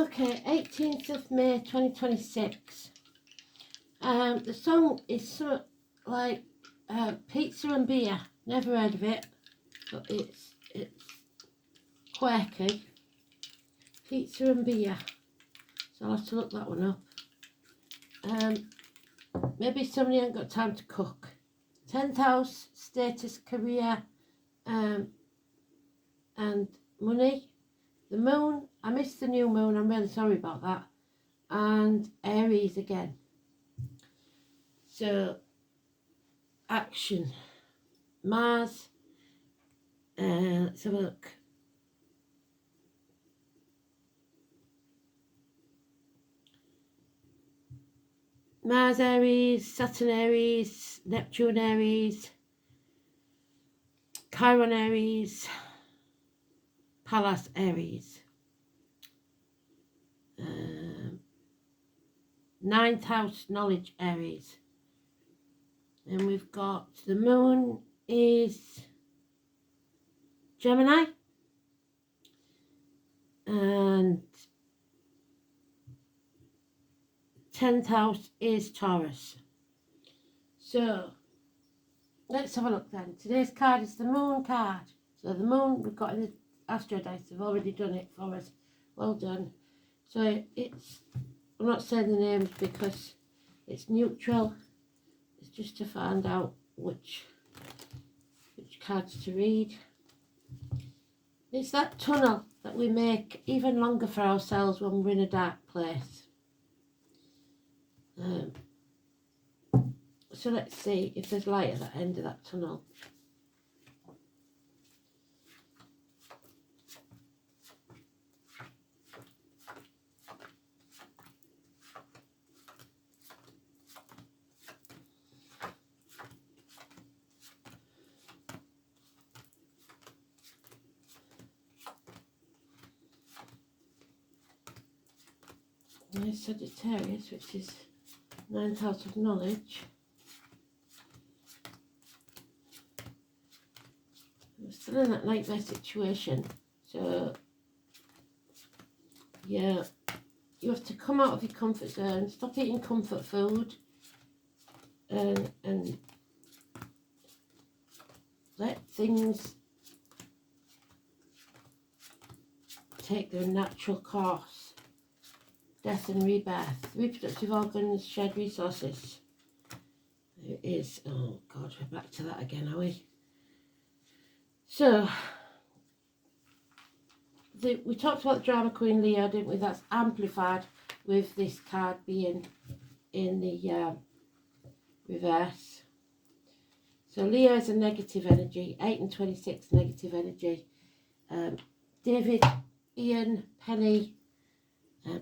Okay, 18th of May 2026. The song is something like Pizza and Beer. Never heard of it, but it's quirky. Pizza and Beer. So I'll have to look that one up. Maybe somebody ain't got time to cook. 10th house, status, career, and money. The moon, I missed the new moon, I'm really sorry about that. And Aries again. So, action. Mars, let's have a look. Mars Aries, Saturn Aries, Neptune Aries, Chiron Aries, Pallas Aries. 9th house, knowledge Aries. And we've got the moon is Gemini. And 10th house is Taurus. So let's have a look then. Today's card is the moon card. So the moon, we've got in the Astro Dice, they've already done it for us. Well done. So it's, I'm not saying the names because it's neutral. It's just to find out which cards to read. It's that tunnel that we make even longer for ourselves when we're in a dark place. So let's see if there's light at the end of that tunnel. There's Sagittarius, which is 9th house of knowledge. I'm still in that nightmare situation. So, yeah, you have to come out of your comfort zone, stop eating comfort food, and let things take their natural course. Death and rebirth, reproductive organs, shared resources. There is, oh God, we're back to that again, are we? So, we talked about drama queen Leo, didn't we? That's amplified with this card being in the reverse. So Leo is a negative energy, 8 and 26 negative energy. David, Ian, Penny,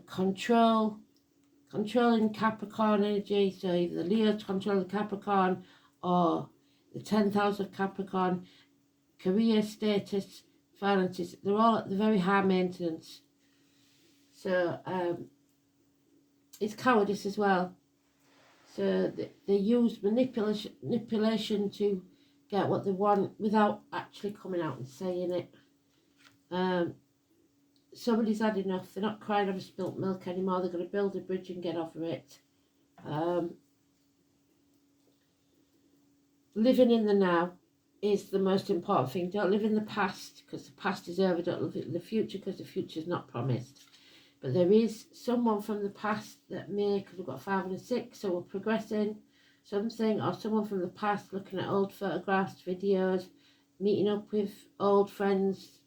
controlling Capricorn energy. So either the Leo controlling Capricorn or the 10th house of Capricorn. Career, status, finances, they're all at the very high maintenance. So it's cowardice as well. So they use manipulation to get what they want without actually coming out and saying it. Somebody's had enough. They're not crying over spilt milk anymore. They're going to build a bridge and get over it. Living in the now is the most important thing. Don't live in the past because the past is over. Don't live in the future because the future is not promised. But there is someone from the past that may, because we've got 5 and a 6, so we're progressing something, or someone from the past looking at old photographs, videos, meeting up with old friends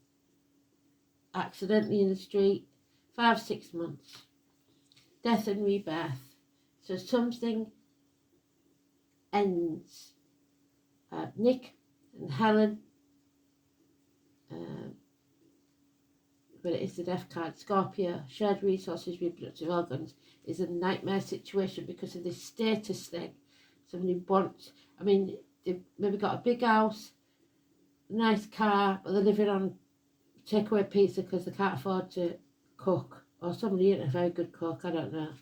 accidentally in the street. 5, 6 months. Death and rebirth. So something ends. Nick and Helen, but it is the death card. Scorpio, shared resources, reproductive organs, is a nightmare situation because of this status thing. Somebody wants, I mean, they've maybe got a big house, nice car, but they're living on takeaway pizza because they can't afford to cook, or somebody isn't a very good cook, I don't know.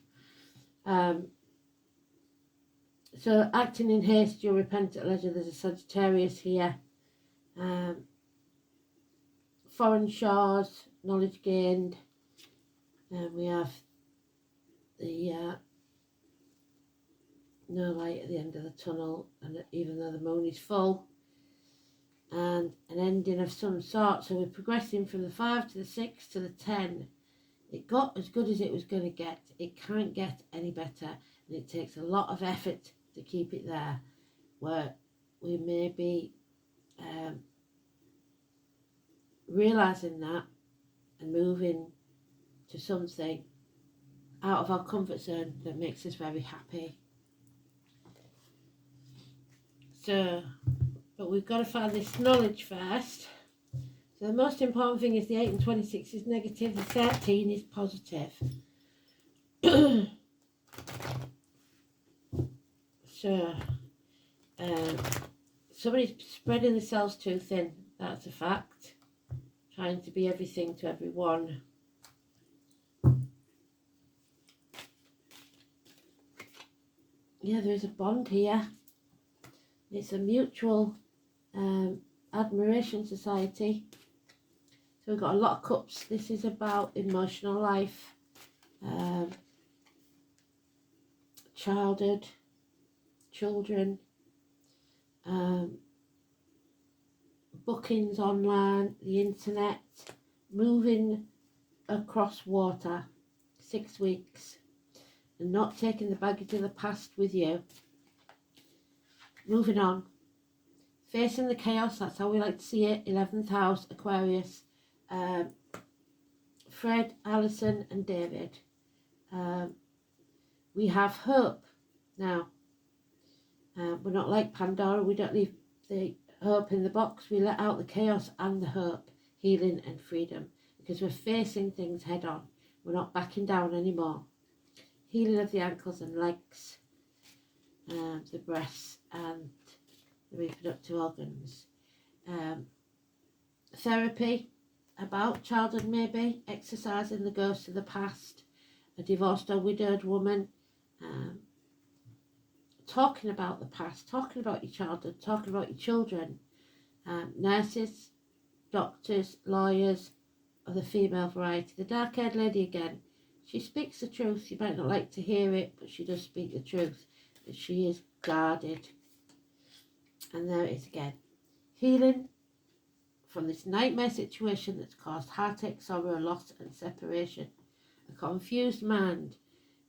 So acting in haste, you'll repent at leisure. There's a Sagittarius here. Foreign shores, knowledge gained. And we have the no light at the end of the tunnel, and even though the moon is full, and an ending of some sort. So we're progressing from the 5 to the 6 to the 10. It got as good as it was going to get. It can't get any better, and it takes a lot of effort to keep it there, where we may be realising that and moving to something out of our comfort zone that makes us very happy. So, but we've got to find this knowledge first. So the most important thing is the 8 and 26 is negative, the 13 is positive. So, somebody's spreading themselves too thin, that's a fact. Trying to be everything to everyone. Yeah, there is a bond here. It's a mutual admiration society. So we've got a lot of cups. This is about emotional life, childhood, children, bookings online, the internet, moving across water, 6 weeks, and not taking the baggage of the past with you. Moving on, facing the chaos, that's how we like to see it. 11th house, Aquarius, Fred, Alison and David. We have hope now. We're not like Pandora, we don't leave the hope in the box. We let out the chaos and the hope, healing and freedom, because we're facing things head on. We're not backing down anymore. Healing of the ankles and legs, the breasts and the reproductive organs. Therapy about childhood, maybe exercising the ghosts of the past, a divorced or widowed woman, talking about the past, talking about your childhood, talking about your children, nurses, doctors, lawyers of the female variety. The dark-haired lady again, she speaks the truth. You might not like to hear it, but she does speak the truth. But she is guarded. And there it is again. Healing from this nightmare situation that's caused heartache, sorrow, loss and separation. A confused mind.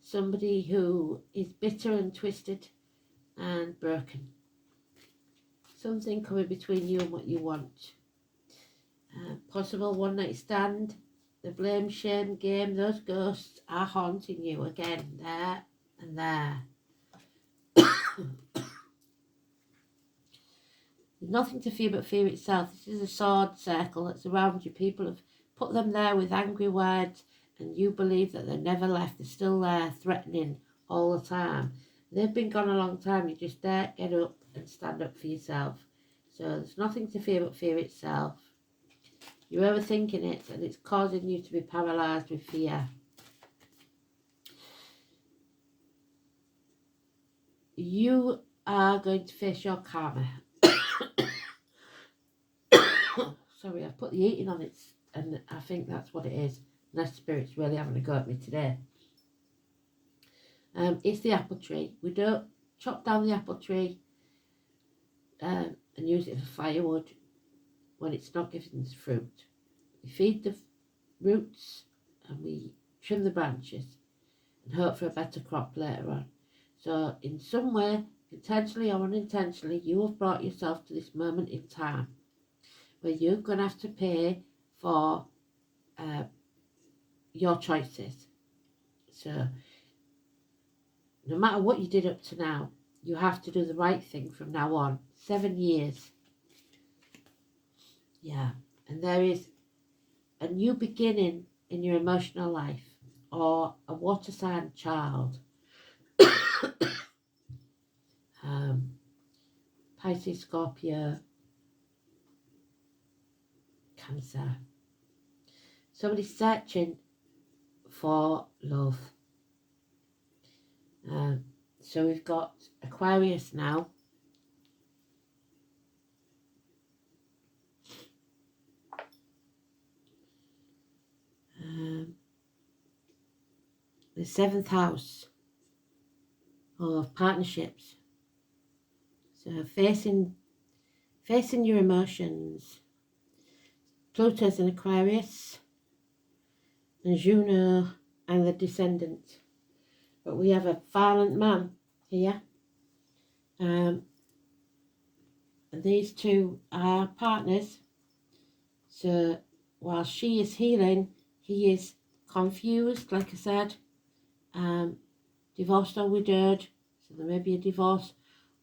Somebody who is bitter and twisted and broken. Something coming between you and what you want. Possible one night stand. The blame, shame game. Those ghosts are haunting you again. There and there. There's nothing to fear but fear itself. This is a sword circle that's around you. People have put them there with angry words, and you believe that they're never left. They're still there, threatening all the time. They've been gone a long time. You just dare get up and stand up for yourself. So there's nothing to fear but fear itself. You're overthinking it, and it's causing you to be paralysed with fear. You are going to face your karma. Sorry, I've put the eating on it, and I think that's what it is. Unless Spirit's really having a go at me today. It's the apple tree. We don't chop down the apple tree and use it for firewood when it's not giving us fruit. We feed the roots and we trim the branches and hope for a better crop later on. So in some way, intentionally or unintentionally, you have brought yourself to this moment in time where you're going to have to pay for your choices. So no matter what you did up to now, you have to do the right thing from now on. 7 years. Yeah. And there is a new beginning in your emotional life, or a water sign child. Pisces, Scorpio, Cancer. Somebody's searching for love. So we've got Aquarius now. 7th house of partnerships. So facing your emotions. Pluto's in Aquarius and Juno and the Descendant. But we have a violent man here. And these two are partners. So while she is healing, he is confused, like I said, divorced or widowed. So there may be a divorce,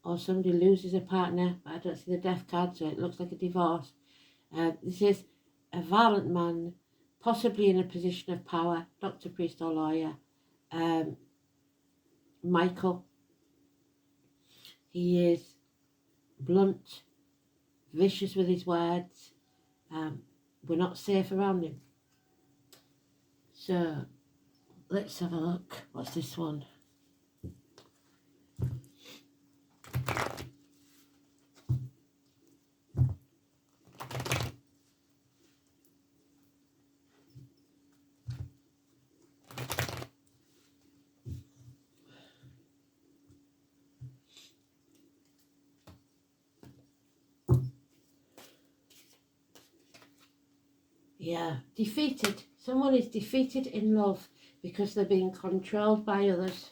or somebody loses a partner, but I don't see the death card, so it looks like a divorce. This is a violent man, possibly in a position of power, doctor, priest or lawyer. Michael, he is blunt, vicious with his words. We're not safe around him. So let's have a look. What's this one? Yeah, defeated. Someone is defeated in love because they're being controlled by others.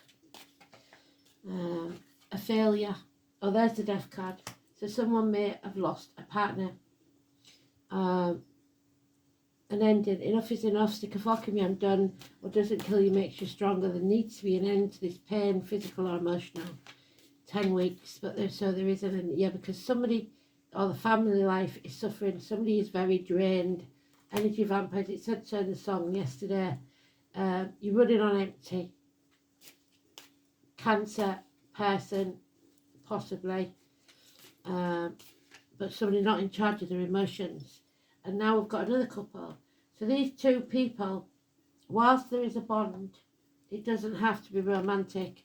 A failure. Oh, there's the death card. So someone may have lost a partner. An ending. Enough is enough. Stick a fork in me, I'm done. What doesn't kill you makes you stronger. There needs to be an end to this pain, physical or emotional. 10 weeks. But there is an end. Yeah, because somebody, or the family life is suffering. Somebody is very drained. Energy vampires, it said so in the song yesterday. You're running on empty. Cancer person, possibly. But somebody not in charge of their emotions. And now we've got another couple. So these two people, whilst there is a bond, it doesn't have to be romantic,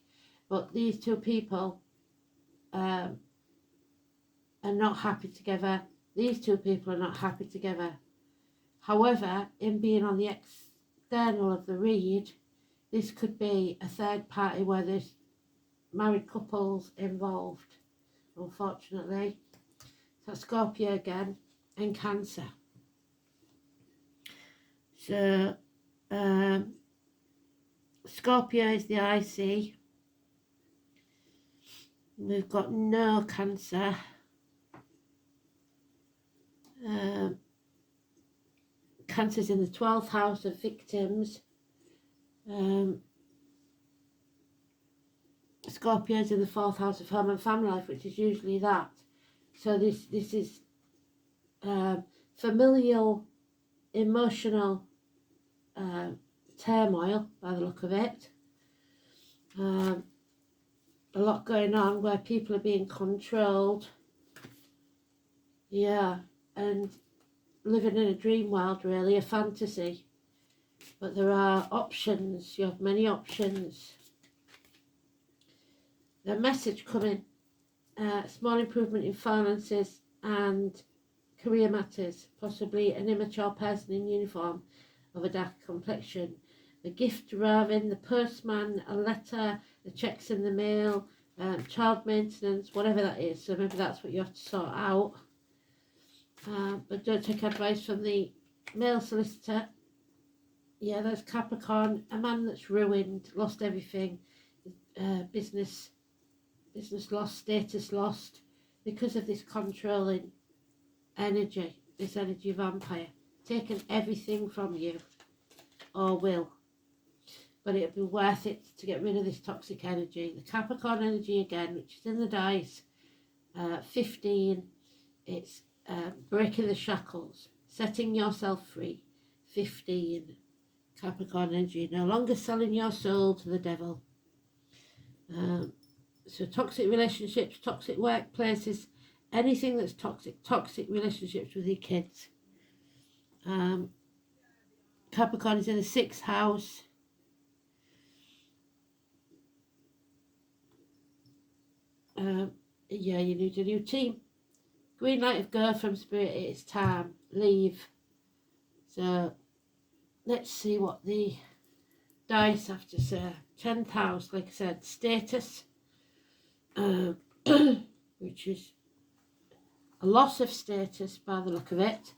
but these two people are not happy together. These two people are not happy together. However, in being on the external of the read, this could be a third party where there's married couples involved, unfortunately. So Scorpio again, and Cancer. So Scorpio is the IC. We've got no Cancer. Cancer's in the 12th house of victims. Scorpio's in the 4th house of home and family life, which is usually that. So this is familial, emotional turmoil by the look of it. A lot going on where people are being controlled. Yeah, and living in a dream world, really, a fantasy. But there are options. You have many options. The message coming, small improvement in finances and career matters, possibly an immature person in uniform of a dark complexion. The gift arriving, the postman, a letter, the checks in the mail, child maintenance, whatever that is. So maybe that's what you have to sort out. But don't take advice from the male solicitor. Yeah, there's Capricorn, a man that's ruined, lost everything, business lost, status lost, because of this controlling energy, this energy vampire, taken everything from you, or will. But it'll be worth it to get rid of this toxic energy. The Capricorn energy again, which is in the dice, 15, it's breaking the shackles, setting yourself free. 15, Capricorn energy, no longer selling your soul to the devil. So toxic relationships, toxic workplaces, anything that's toxic relationships with your kids. Capricorn is in the 6th house. Yeah, you need a new team. Green light of go from Spirit, it's time. Leave. So let's see what the dice, I have to say. 10th house, like I said, status, which is a loss of status by the look of it.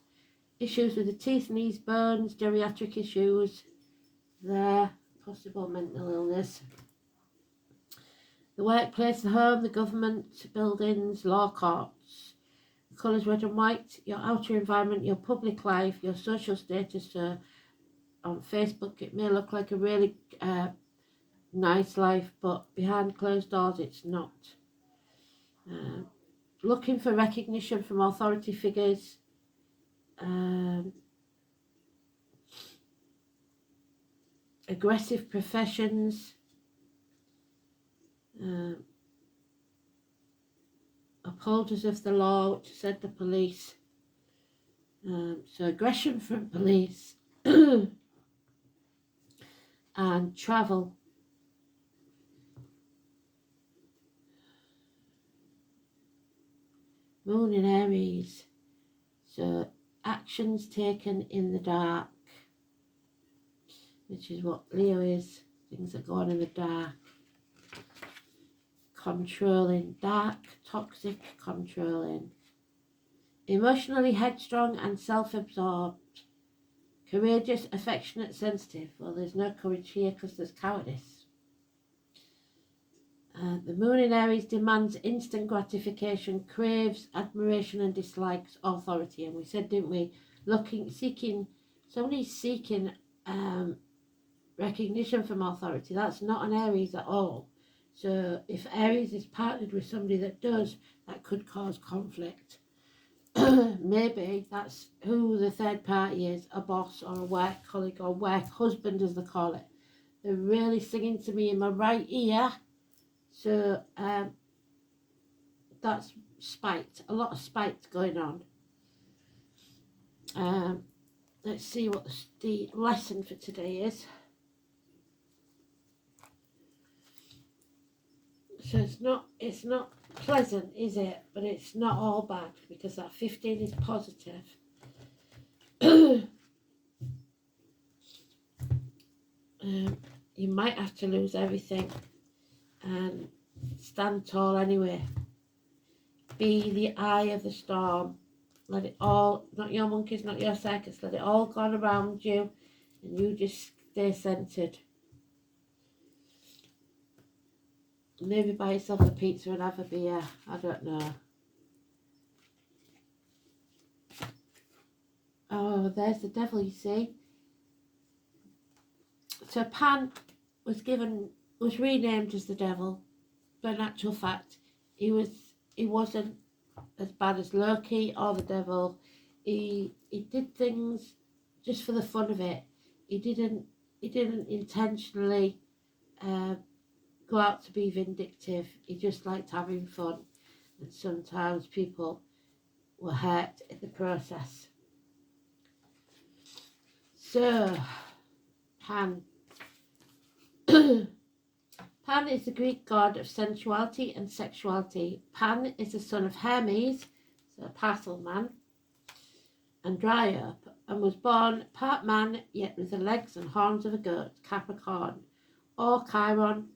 Issues with the teeth, knees, bones, geriatric issues, there, possible mental illness. The workplace, the home, the government, buildings, law courts. The colours red and white, your outer environment, your public life, your social status. On Facebook, it may look like a really nice life, but behind closed doors, it's not. Looking for recognition from authority figures. Aggressive professions. Upholders of the law, which said the police. So aggression from police. And travel. Moon in Aries. So actions taken in the dark, which is what Leo is. Things that go on in the dark. Controlling, dark, toxic, controlling. Emotionally headstrong and self-absorbed. Courageous, affectionate, sensitive. Well, there's no courage here because there's cowardice. The moon in Aries demands instant gratification, craves admiration and dislikes authority. And we said, didn't we, somebody's seeking recognition from authority. That's not an Aries at all. So if Aries is partnered with somebody that does, that could cause conflict. Maybe that's who the third party is, a boss or a work colleague or work husband as they call it. They're really singing to me in my right ear. So that's spite, a lot of spite going on. Let's see what the lesson for today is. So it's not pleasant, is it? But it's not all bad, because that 15 is positive. You might have to lose everything and stand tall anyway. Be the eye of the storm. Let it all, not your monkeys, not your circus, let it all go on around you and you just stay centered. Maybe buy yourself a pizza and have a beer. I don't know. Oh, there's the devil, you see. So Pan was renamed as the devil, but in actual fact, he wasn't as bad as Loki or the devil. He did things just for the fun of it. He didn't intentionally go out to be vindictive. He just liked having fun, and sometimes people were hurt in the process. So Pan Pan is the Greek god of sensuality and sexuality. Pan is the son of Hermes, so a parcel man, and Dryope, and was born part man, yet with the legs and horns of a goat, Capricorn, or Chiron,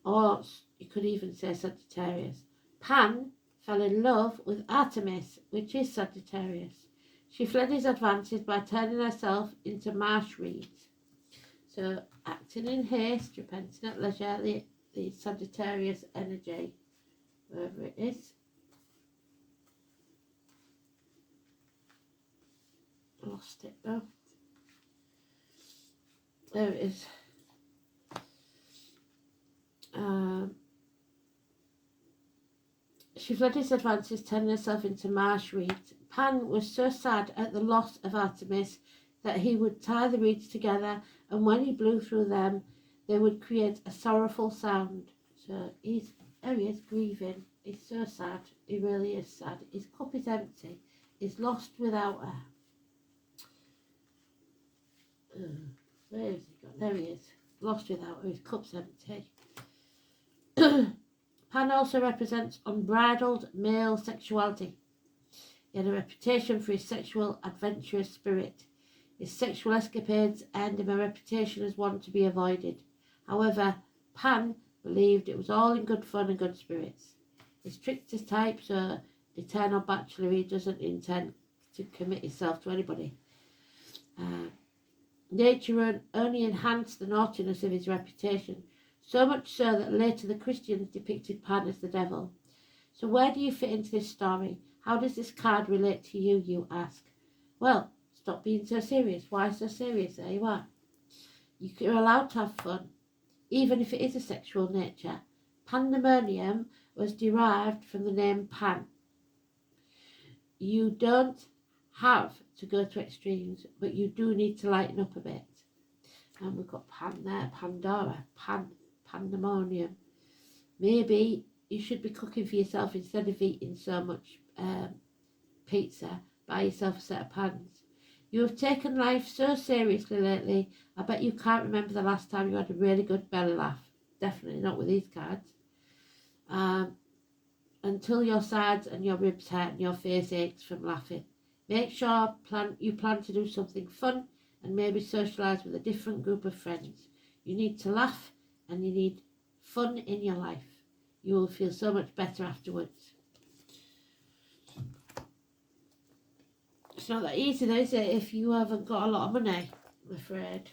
or you could even say Sagittarius. Pan fell in love with Artemis, which is Sagittarius. She fled his advances by turning herself into marsh reeds. So, acting in haste, repenting at leisure, the Sagittarius energy, wherever it is. I lost it though. There it is. She fled his advances, turning herself into marsh reeds. Pan was so sad at the loss of Artemis that he would tie the reeds together, and when he blew through them, they would create a sorrowful sound. So there he is, grieving. He's so sad. He really is sad. His cup is empty. He's lost without her. Where has he gone? There he is. Lost without her. His cup's empty. Pan also represents unbridled male sexuality. He had a reputation for his sexual, adventurous spirit. His sexual escapades earned him a reputation as one to be avoided. However, Pan believed it was all in good fun and good spirits. His trickster type, so eternal bachelor, he doesn't intend to commit himself to anybody. Nature only enhanced the naughtiness of his reputation, so much so that later the Christians depicted Pan as the devil. So where do you fit into this story? How does this card relate to you, you ask? Well, stop being so serious. Why so serious? There you are. You're allowed to have fun, even if it is a sexual nature. Pandemonium was derived from the name Pan. You don't have to go to extremes, but you do need to lighten up a bit. And we've got Pan there, Pandora, Pandemonium. Maybe you should be cooking for yourself instead of eating so much pizza. Buy yourself a set of pans. You have taken life so seriously lately, I bet you can't remember the last time you had a really good belly laugh. Definitely not with these cards. Until your sides and your ribs hurt and your face aches from laughing. Make sure you plan to do something fun and maybe socialise with a different group of friends. You need to laugh and you need fun in your life. You will feel so much better afterwards. It's not that easy though, is it, if you haven't got a lot of money, I'm afraid.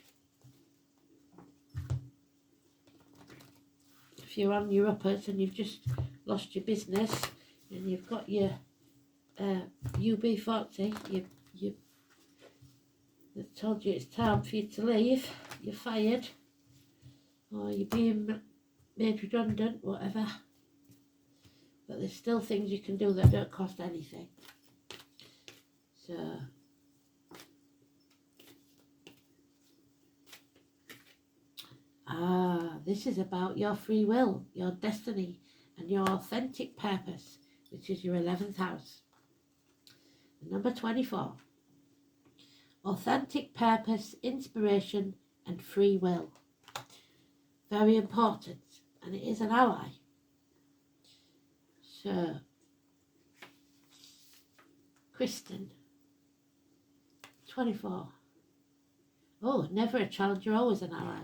If you're on your uppers and you've just lost your business and you've got your UB40, you they've told you it's time for you to leave, you're fired, or you're being made redundant, whatever. But there's still things you can do that don't cost anything. So this is about your free will, your destiny, and your authentic purpose, which is your 11th house. Number 24. Authentic purpose, inspiration, and free will. Very important, and it is an ally. So, Kristen, 24. Oh, never a challenger, always an ally.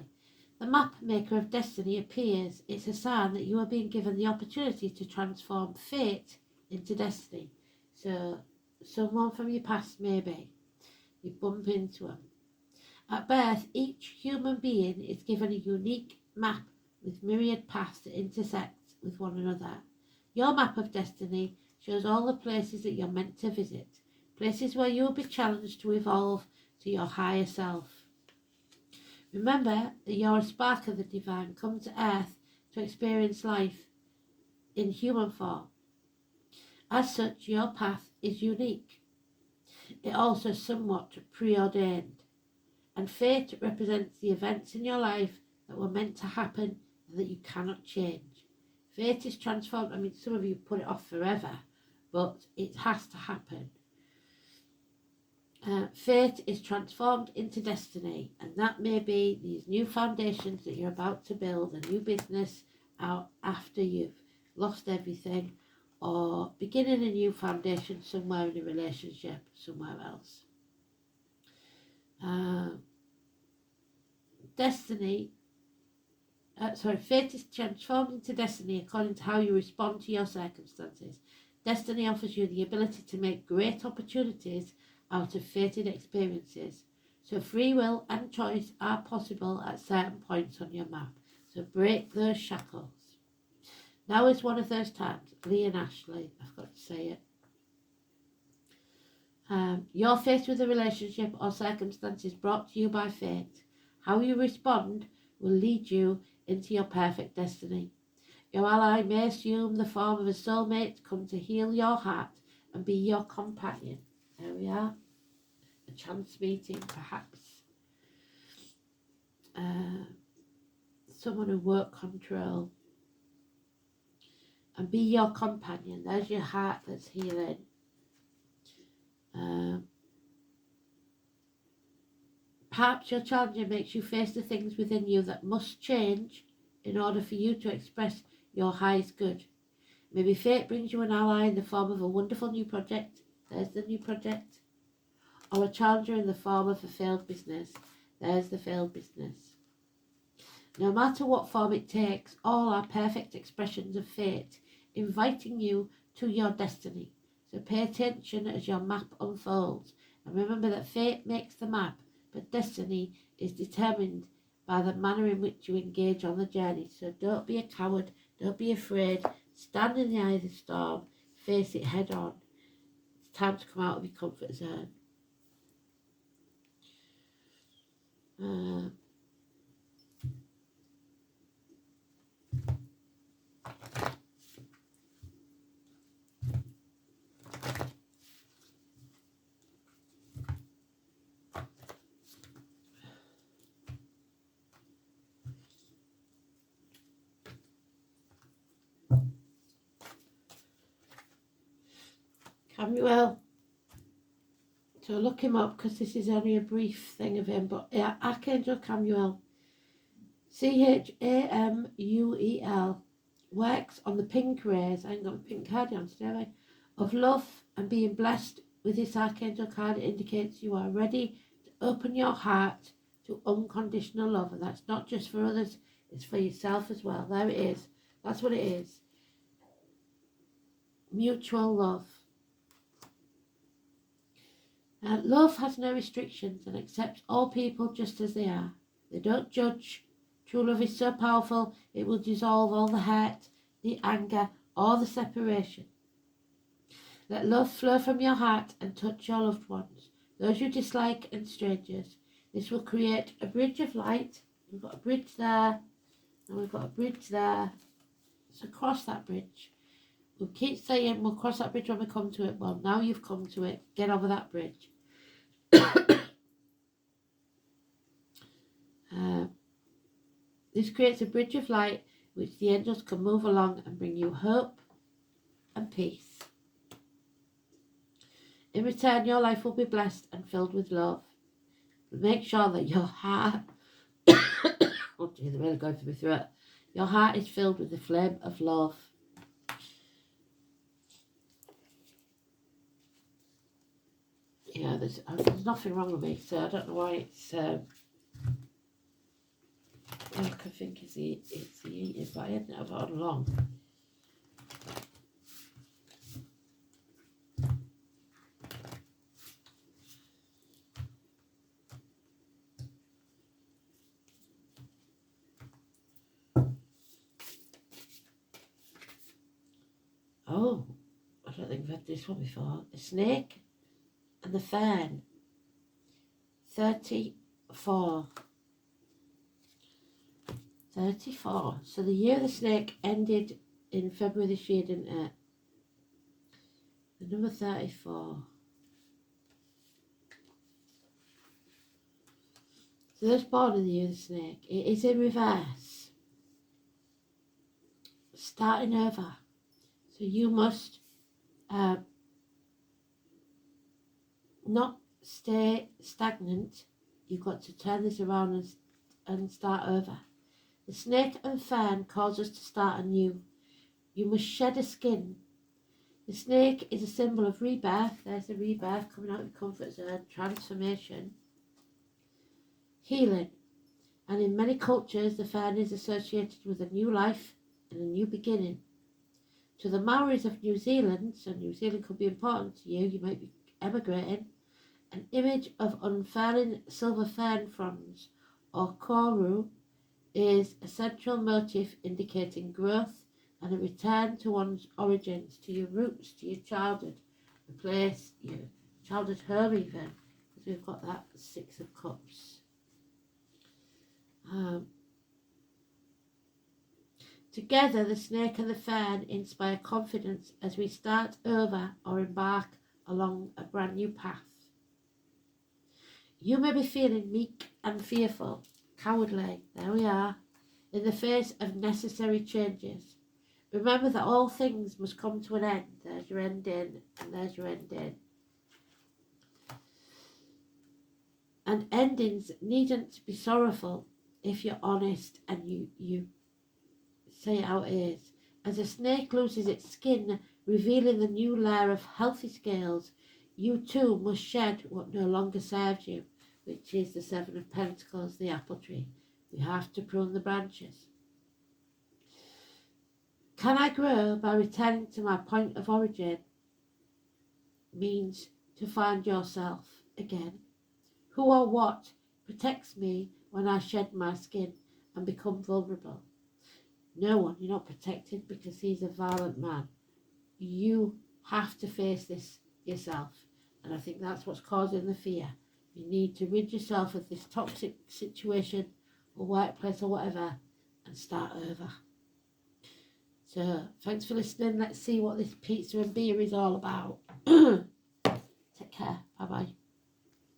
The map maker of destiny appears. It's a sign that you are being given the opportunity to transform fate into destiny. So, someone from your past, maybe. You bump into them. At birth, each human being is given a unique map with myriad paths that intersect with one another. Your map of destiny shows all the places that you're meant to visit, places where you'll be challenged to evolve to your higher self. Remember that you're a spark of the divine, come to earth to experience life in human form. As such, your path is unique. It also somewhat preordained, and fate represents the events in your life that were meant to happen and that you cannot change. Fate is transformed. I mean, some of you put it off forever, but it has to happen. Fate is transformed into destiny, and that may be these new foundations that you're about to build, a new business out after you've lost everything, or beginning a new foundation somewhere in a relationship, somewhere else. Fate is transformed into destiny according to how you respond to your circumstances. Destiny offers you the ability to make great opportunities out of fated experiences. So free will and choice are possible at certain points on your map. So break those shackles. Now is one of those times. Lee and Ashley, I've got to say it. You're faced with a relationship or circumstances brought to you by fate. How you respond will lead you into your perfect destiny. Your ally may assume the form of a soulmate to come to heal your heart and be your companion. There we are. A chance meeting, perhaps. Someone who won't control. And be your companion. There's your heart that's healing. Perhaps your challenger makes you face the things within you that must change in order for you to express your highest good. Maybe fate brings you an ally in the form of a wonderful new project. There's the new project. or a challenger in the form of a failed business, there's the failed business. No matter what form it takes, all are perfect expressions of fate, inviting you to your destiny. So pay attention as your map unfolds, and remember that fate makes the map, but destiny is determined by the manner in which you engage on the journey. So don't be a coward, don't be afraid, stand in the eye of the storm, face it head on. It's time to come out of your comfort zone. Camuel. So look him up because this is only a brief thing of him. But yeah, Archangel Camuel, Chamuel, works on the pink rays. I ain't got a pink card on today, of love and being blessed with this Archangel card. It indicates you are ready to open your heart to unconditional love, and that's not just for others; it's for yourself as well. There it is. That's what it is. Mutual love. Love has no restrictions and accepts all people just as they are. They don't judge. True love is so powerful, it will dissolve all the hurt, the anger, or the separation. Let love flow from your heart and touch your loved ones, those you dislike and strangers. This will create a bridge of light. We've got a bridge there, and we've got a bridge there. So cross that bridge. We'll keep saying we'll cross that bridge when we come to it. Well, now you've come to it. Get over that bridge. This creates a bridge of light which the angels can move along and bring you hope and peace. In return, your life will be blessed and filled with love. But make sure that your heart, oh dear, they're really going through my throat. Your heart is filled with the flame of love. Yeah, there's nothing wrong with me, so I don't know why it's. I can think it's the eating, but I hadn't have it on long. Oh, I don't think I've had this one before. The snake and the fern. 34. 34. So the year of the snake ended in February this year, didn't it? The number 34. So those born in the year of the snake, it is in reverse. Starting over. So you must not stay stagnant. You've got to turn this around and start over. The snake and fern calls us to start anew. You must shed a skin. The snake is a symbol of rebirth. There's a rebirth coming out of your comfort zone, transformation, healing. And in many cultures, the fern is associated with a new life and a new beginning. To the Maoris of New Zealand, so New Zealand could be important to you, you might be emigrating, an image of unfurling silver fern fronds or koru is a central motif indicating growth and a return to one's origins, to your roots, to your childhood, the place, your childhood home even, because we've got that 6 of Cups. Together, the snake and the fern inspire confidence as we start over or embark along a brand new path. You may be feeling meek and fearful, cowardly, there we are, in the face of necessary changes. Remember that all things must come to an end. There's your ending, and there's your ending. And endings needn't be sorrowful if you're honest and you say it how it is. As a snake loses its skin, revealing the new layer of healthy scales, You too must shed what no longer serves you, which is the Seven of Pentacles, the apple tree. We have to prune the branches. Can I grow by returning to my point of origin? Means to find yourself again. Who or what protects me when I shed my skin and become vulnerable? No one. You're not protected because he's a violent man. You have to face this yourself. And I think that's what's causing the fear. You need to rid yourself of this toxic situation or workplace or whatever and start over. So thanks for listening. Let's see what this pizza and beer is all about. Take care. Bye bye.